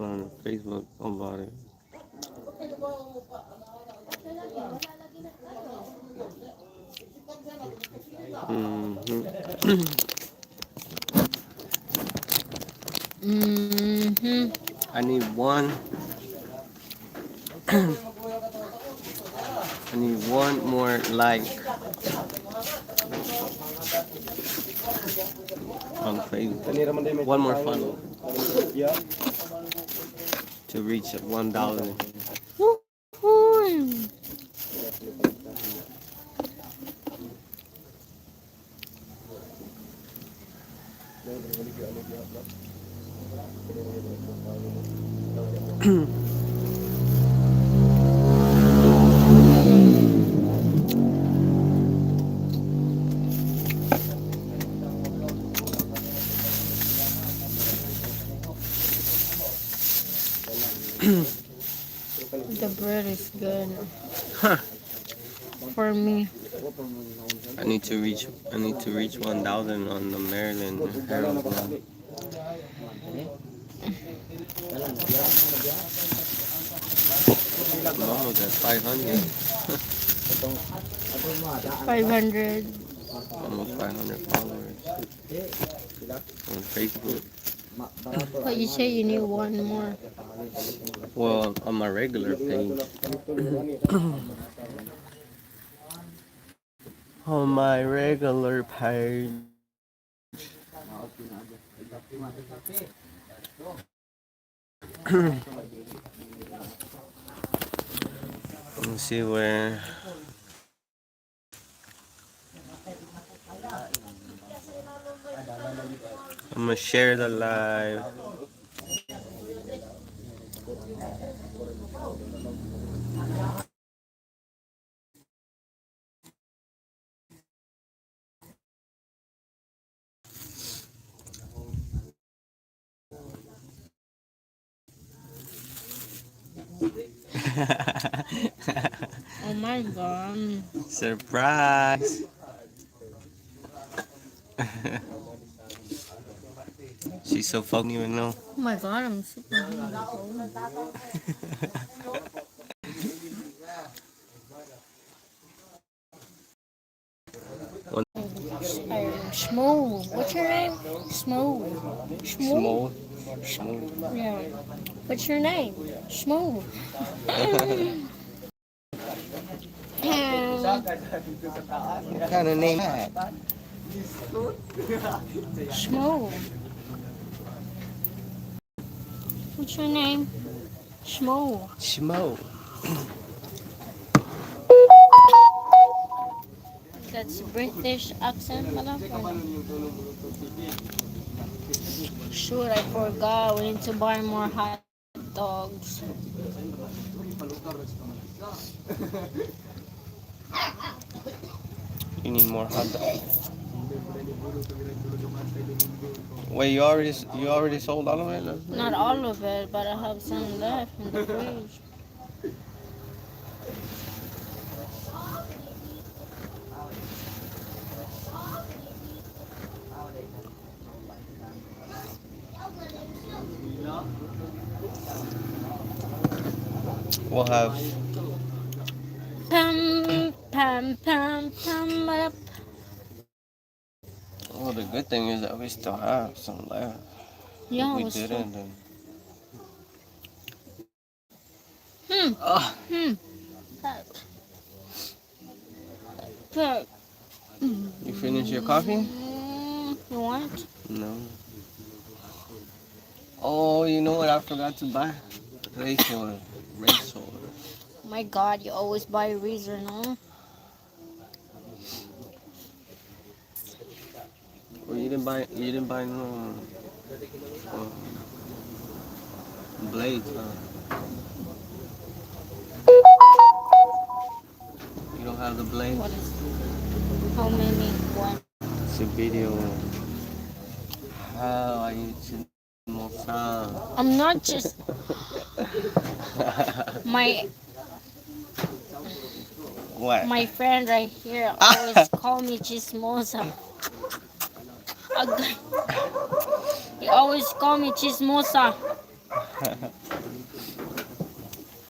on Facebook about it. hmm Mm-hmm. I need one. I need one more like on Facebook. One more follow to reach 1,000. Woohoo! The bread is good for me. I need to reach. I need to reach 1,000 on the Maryland Herald now. I'm almost at 500. 500. Almost 500 followers on Facebook. But you say you need one more. Well, on my regular page. On my regular page. Let's see where. I'm gonna share the live. Oh my god. Surprise! She's so fucking even know. Oh my god, I'm super hungry. Smooth. What's your name? Smooth. Smooth? Smooth. Yeah. What's your name? Smooth. What kind of name is that? Smooth. What's your name? Smooth. Schmo. That's British accent, pala. Shoot, I forgot. We need to buy more hot dogs. You need more hot dogs. Wait, you already sold all of it? Not all of it, but I have some left in the fridge. We'll have. Pam, pam, pam, pam, ba-da. Well, the good thing is that we still have some left. Yeah, If we we still. didn't, then. Hmm. But, You finished your coffee? you want? No. Oh, you know what I forgot to buy? Razor. My God, you always buy a razor, no? Well, you didn't buy no blades, huh? You don't have the blades? What is? How many? One. It's a video. How I need to more sound. I'm not just my What? my friend right here always call me chismosa. He always call me chismosa.